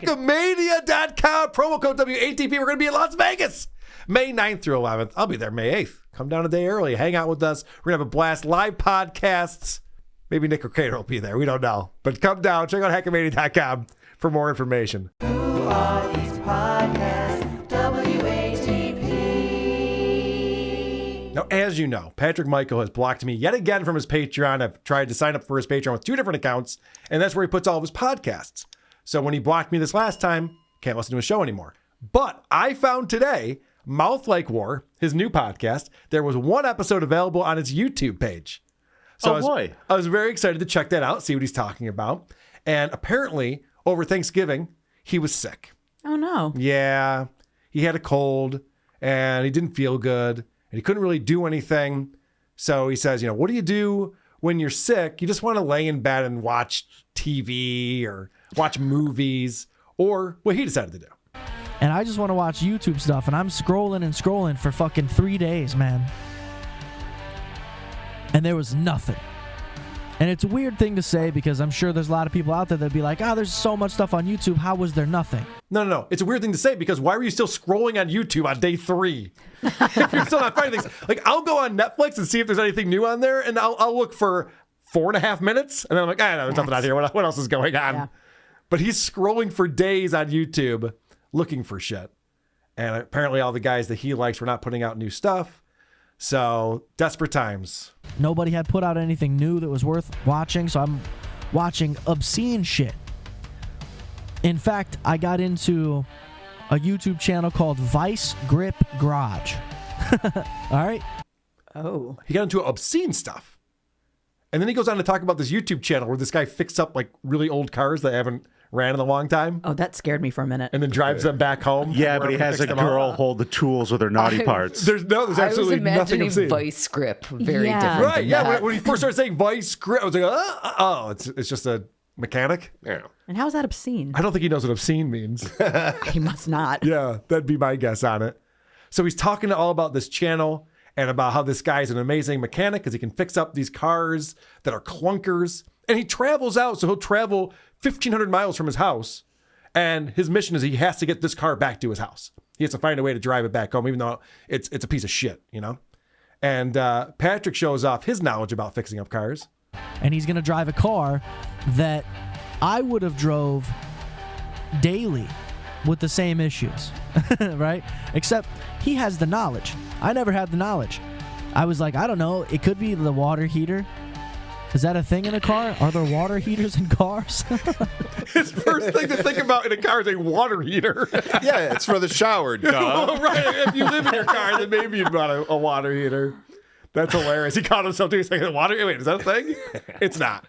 Hackmania.com, promo code WATP. We're going to be in Las Vegas May 9th through 11th. I'll be there May 8th. Come down a day early. Hang out with us. We're going to have a blast. Live podcasts. Maybe Nick or Kato will be there. We don't know. But come down. Check out Hackmania.com for more information. Who are these podcasts? WATP. Now, as you know, Patrick Michael has blocked me yet again from his Patreon. I've tried to sign up for his Patreon with 2 different accounts, and that's where he puts all of his podcasts. So when he blocked me this last time, can't listen to his show anymore. But I found today, Mouth Like War, his new podcast, there was 1 episode available on his YouTube page. So I was very excited to check that out, see what he's talking about. And apparently, over Thanksgiving, he was sick. Oh, no. Yeah, he had a cold, and he didn't feel good. And he couldn't really do anything. So he says, what do you do when you're sick? You just want to lay in bed and watch TV or watch movies or what he decided to do. And I just want to watch YouTube stuff, and I'm scrolling and scrolling for fucking 3 days, man. And there was nothing. And it's a weird thing to say because I'm sure there's a lot of people out there that'd be like, there's so much stuff on YouTube. How was there nothing? No. It's a weird thing to say because why were you still scrolling on YouTube on day 3? If you're still not finding things. Like, I'll go on Netflix and see if there's anything new on there, and I'll look for 4.5 minutes, and then I'm like, no, there's nothing out here. What else is going on? Yeah. But he's scrolling for days on YouTube looking for shit. And apparently all the guys that he likes were not putting out new stuff. So, desperate times. Nobody had put out anything new that was worth watching, so I'm watching obscene shit. In fact, I got into a YouTube channel called Vice Grip Garage. All right? Oh. He got into obscene stuff. And then he goes on to talk about this YouTube channel where this guy fixed up like really old cars that haven't ran in a long time. Oh, that scared me for a minute. And then drives them back home. Yeah, but he has a girl hold the tools with her naughty parts. There's absolutely nothing obscene. Vice grip, very different. Right, yeah. When he first started saying vice grip, I was like, it's just a mechanic. Yeah. And how's that obscene? I don't think he knows what obscene means. He must not. Yeah, that'd be my guess on it. So he's talking all about this channel and about how this guy's an amazing mechanic because he can fix up these cars that are clunkers. And he travels out, so he'll travel 1,500 miles from his house. And his mission is he has to get this car back to his house. He has to find a way to drive it back home, even though it's a piece of shit, And Patrick shows off his knowledge about fixing up cars. And he's going to drive a car that I would have drove daily with the same issues, right? Except he has the knowledge. I never had the knowledge. I was like, I don't know. It could be the water heater. Is that a thing in a car? Are there water heaters in cars? His first thing to think about in a car is a water heater. Yeah, it's for the shower, duh. Right. If you live in your car, then maybe you'd want a water heater. That's hilarious. He caught himself doing something. Water? Wait, is that a thing? It's not.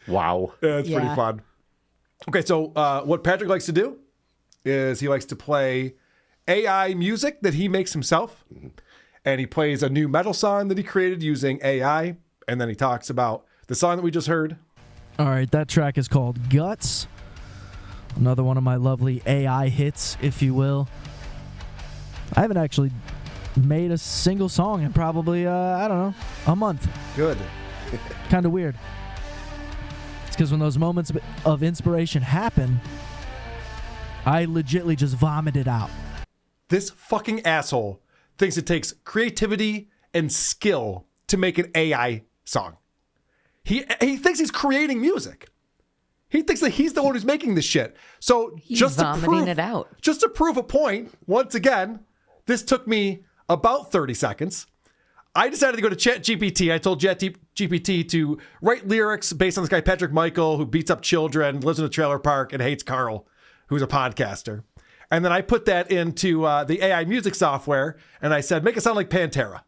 Wow. Yeah, it's pretty fun. Okay, so what Patrick likes to do is he likes to play AI music that he makes himself. And he plays a new metal song that he created using AI. And then he talks about the song that we just heard. All right, that track is called Guts. Another one of my lovely AI hits, if you will. I haven't actually made a single song in probably, a month. Good. Kind of weird. It's because when those moments of inspiration happen, I legitly just vomit it out. This fucking asshole thinks it takes creativity and skill to make an AI song. He thinks he's creating music. He thinks that he's the one who's making this shit. So He's just vomiting it out. Just to prove a point, once again, this took me about 30 seconds. I decided to go to ChatGPT. I told ChatGPT to write lyrics based on this guy, Patrick Michael, who beats up children, lives in a trailer park, and hates Carl, who's a podcaster. And then I put that into the AI music software, and I said, make it sound like Pantera.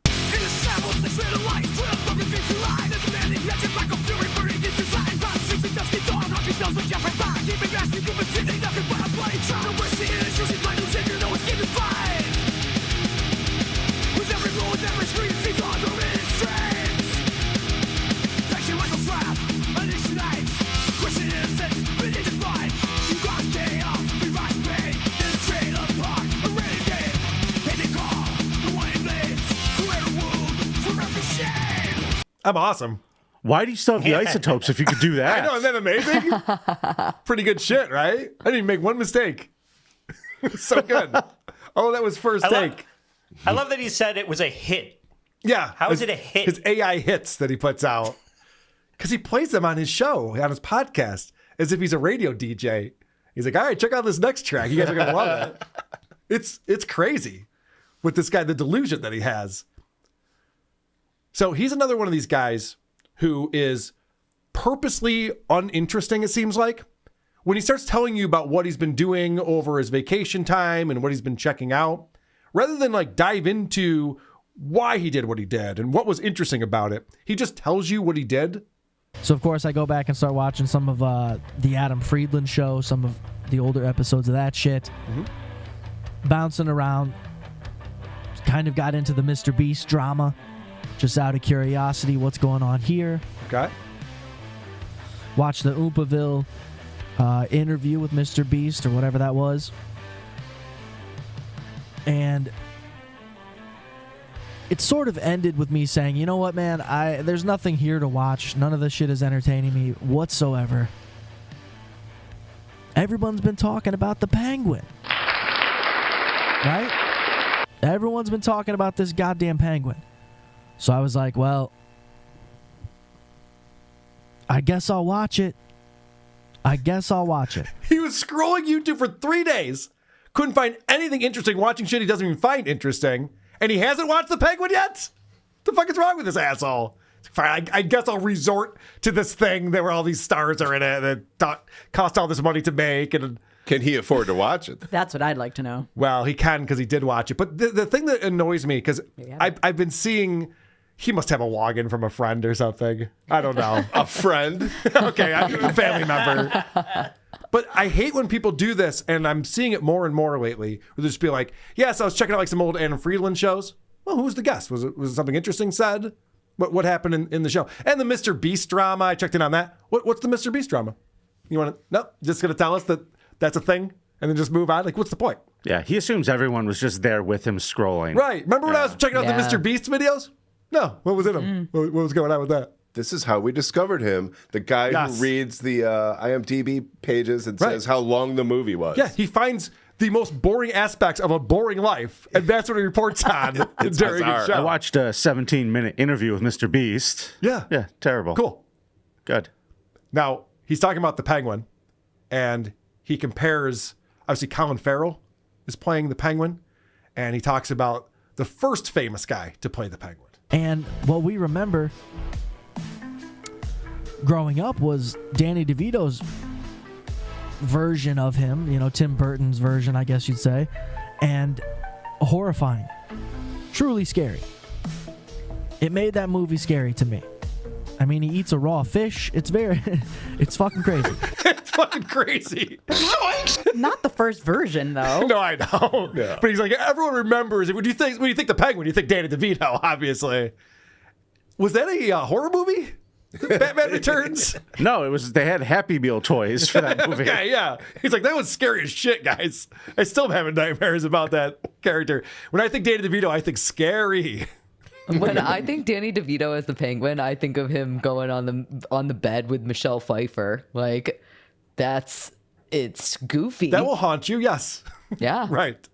I'm awesome. Why do you still have the isotopes if you could do I that? know, isn't that amazing? Pretty good shit, right? I didn't even make one mistake. So good. Oh, that was first take. I love that he said it was a hit. Yeah. How is it a hit? His AI hits that he puts out. Because he plays them on his show, on his podcast, as if he's a radio DJ. He's like, all right, check out this next track. You guys are going to love it. It's crazy with this guy, the delusion that he has. So he's another one of these guys who is purposely uninteresting, it seems like. When he starts telling you about what he's been doing over his vacation time and what he's been checking out, rather than like dive into why he did what he did and what was interesting about it, he just tells you what he did. So, of course, I go back and start watching some of the Adam Friedland show, some of the older episodes of that shit. Bouncing around. Kind of got into the Mr. Beast drama. Just out of curiosity, what's going on here. Okay. Watch the Oompaville interview with Mr. Beast or whatever that was. And it sort of ended with me saying, you know what, man, there's nothing here to watch. None of this shit is entertaining me whatsoever. Everyone's been talking about the Penguin. Right? Everyone's been talking about this goddamn Penguin. So I was like, well, I guess I'll watch it. He was scrolling YouTube for 3 days. Couldn't find anything interesting, watching shit he doesn't even find interesting. And he hasn't watched The Penguin yet? The fuck is wrong with this asshole? Fine, I guess I'll resort to this thing where all these stars are in it that cost all this money to make. And Can he afford to watch it? That's what I'd like to know. well, he can because he did watch it. But the thing that annoys me, because I've been seeing, he must have a login from a friend or something. I don't know. A friend? Okay, a family member. But I hate when people do this, and I'm seeing it more and more lately. Where they just be like, "Yes, I was checking out like some old Adam Friedland shows." Well, who was the guest? Was it something interesting said? What happened in the show? And the Mr. Beast drama, I checked in on that. What's the Mr. Beast drama? You want to? No, just gonna tell us that that's a thing, and then just move on. Like, what's the point? Yeah, he assumes everyone was just there with him scrolling. Right? Remember when I was checking out the Mr. Beast videos? No, what was in them? What was going on with that? This is how we discovered him. The guy Yes. who reads the IMDb pages and says how long the movie was. Yeah, he finds the most boring aspects of a boring life, and that's what he reports on during bizarre. his show. I watched a 17-minute interview with Mr. Beast. Yeah. Yeah, terrible. Cool. Good. Now, he's talking about the Penguin, and he compares, obviously, Colin Farrell is playing the Penguin, and he talks about the first famous guy to play the Penguin. And what we remember growing up was Danny DeVito's version of him, you know, Tim Burton's version, I guess you'd say, and horrifying. Truly scary. It made that movie scary to me. I mean, he eats a raw fish. It's it's fucking crazy. It's fucking crazy. Not the first version, though. No, I know. Yeah. But he's like, everyone remembers it. When you think the Penguin, you think Danny DeVito, obviously. Was that a horror movie? Batman Returns? No, they had Happy Meal toys for that movie. Okay, yeah. He's like, that was scary as shit, guys. I still am having nightmares about that character. When I think Danny DeVito, I think scary. When I think Danny DeVito as the Penguin, I think of him going on the bed with Michelle Pfeiffer. Like, it's goofy. That will haunt you, yes. Yeah. Right.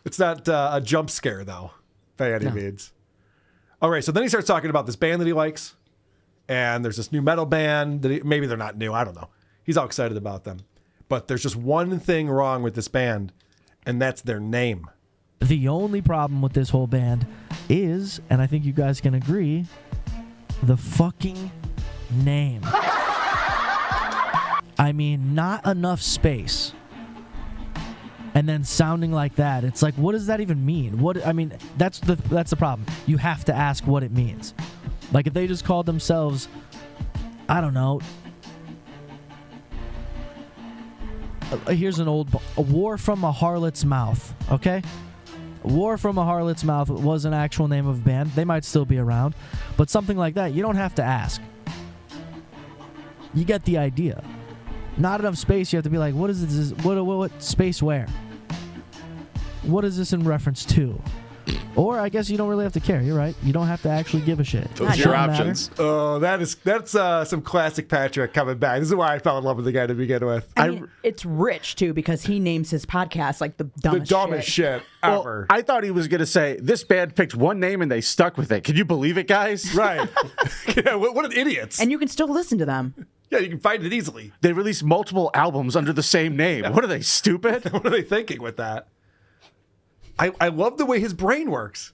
It's not a jump scare, though, by any means. All right, so then he starts talking about this band that he likes. And there's this new metal band that maybe they're not new. I don't know. He's all excited about them. But there's just one thing wrong with this band, and that's their name. The only problem with this whole band is, and I think you guys can agree, the fucking name. I mean, not enough space. And then sounding like that, it's like, what does that even mean? That's the problem. You have to ask what it means. Like, if they just called themselves, I don't know. Here's an old... A War from a Harlot's Mouth, okay? War from a Harlot's Mouth was an actual name of a band. They might still be around. But something like that, you don't have to ask. You get the idea. Not enough space, you have to be like, what is this? What space where? What is this in reference to? Or I guess you don't really have to care. You're right. You don't have to actually give a shit. Those are It your doesn't matter. options. Oh, that's some classic Patrick coming back. This is why I fell in love with the guy to begin with. I mean, it's rich too because he names his podcast like the The dumbest, dumbest shit Well, ever. I thought he was going to say, this band picked one name and they stuck with it. Can you believe it, guys? Right. Yeah, what an idiots. And you can still listen to them. Yeah, you can find it easily. They released multiple albums under the same name. What are they, stupid? What are they thinking with that? I love the way his brain works.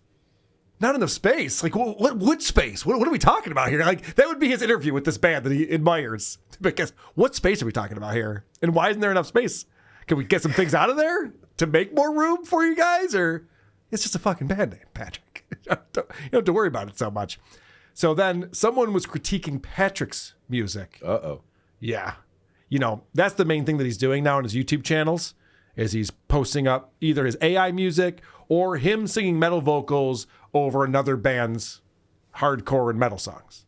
Not enough space. Like, what space? What are we talking about here? Like, that would be his interview with this band that he admires. Because what space are we talking about here? And why isn't there enough space? Can we get some things out of there to make more room for you guys? Or it's just a fucking band name, Patrick. You don't have to worry about it so much. So then someone was critiquing Patrick's music. Uh-oh. Yeah. You know, that's the main thing that he's doing now on his YouTube channels is he's posting up either his AI music or him singing metal vocals over another band's hardcore and metal songs.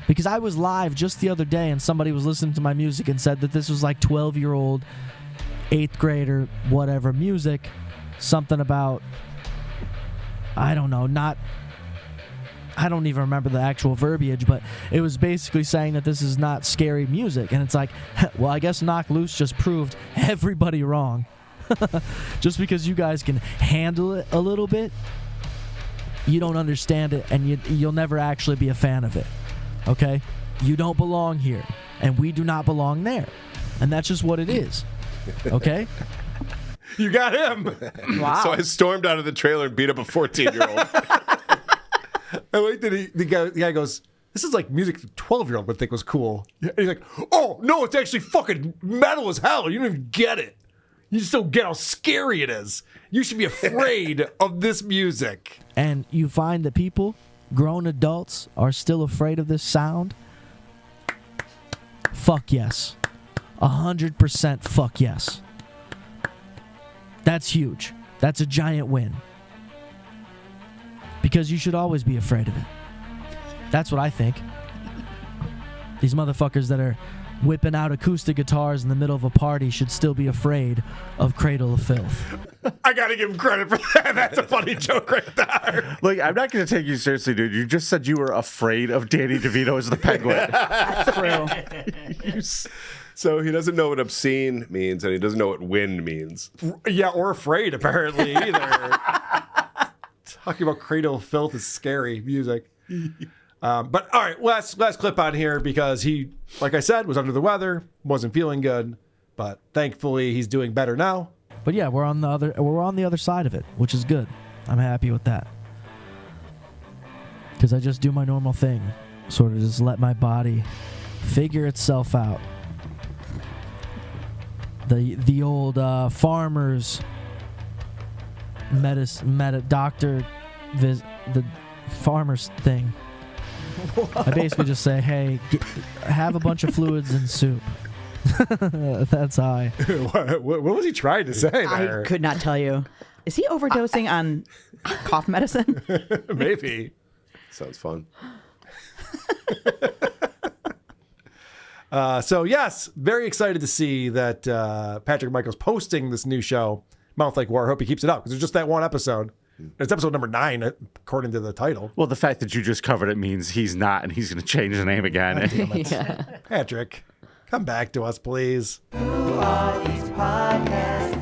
Because I was live just the other day and somebody was listening to my music and said that this was like 12-year-old, 8th grader, whatever music. Something about, I don't know, I don't even remember the actual verbiage, but it was basically saying that this is not scary music. And it's like, well, I guess Knock Loose just proved everybody wrong. Just because you guys can handle it a little bit, you don't understand it, and you'll never actually be a fan of it. Okay? You don't belong here, and we do not belong there. And that's just what it is. Okay? You got him. Wow. So I stormed out of the trailer and beat up a 14-year-old. I like that the guy goes, this is like music a 12-year-old would think was cool. And he's like, oh, no, it's actually fucking metal as hell. You don't even get it. You just don't get how scary it is. You should be afraid of this music. And you find that people, grown adults, are still afraid of this sound? Fuck yes. 100% fuck yes. That's huge. That's a giant win. Because you should always be afraid of it. That's what I think. These motherfuckers that are whipping out acoustic guitars in the middle of a party should still be afraid of Cradle of Filth. I got to give him credit for that. That's a funny joke right there. Like, I'm not going to take you seriously, dude. You just said you were afraid of Danny DeVito as the Penguin. That's true. So he doesn't know what obscene means, and he doesn't know what win means. Yeah, or afraid, apparently, either. Talking about Cradle of Filth is scary music. But all right, last clip on here because he, like I said, was under the weather, wasn't feeling good, but thankfully he's doing better now. But yeah, we're on the other side of it, which is good. I'm happy with that. Because I just do my normal thing, sort of just let my body figure itself out. The old farmers doctor the farmers thing. I basically just say, hey, have a bunch of fluids and soup. That's how I... what was he trying to say there? I could not tell you. Is he overdosing on cough medicine? Maybe. Sounds fun. So yes, very excited to see that Patrick Michael's posting this new show, Mouth Like War. I hope he keeps it up because it's just that one episode. It's episode number 9, according to the title. Well, the fact that you just covered it means he's not, and he's going to change the name again. Yeah. Patrick, come back to us, please. Who are these podcasts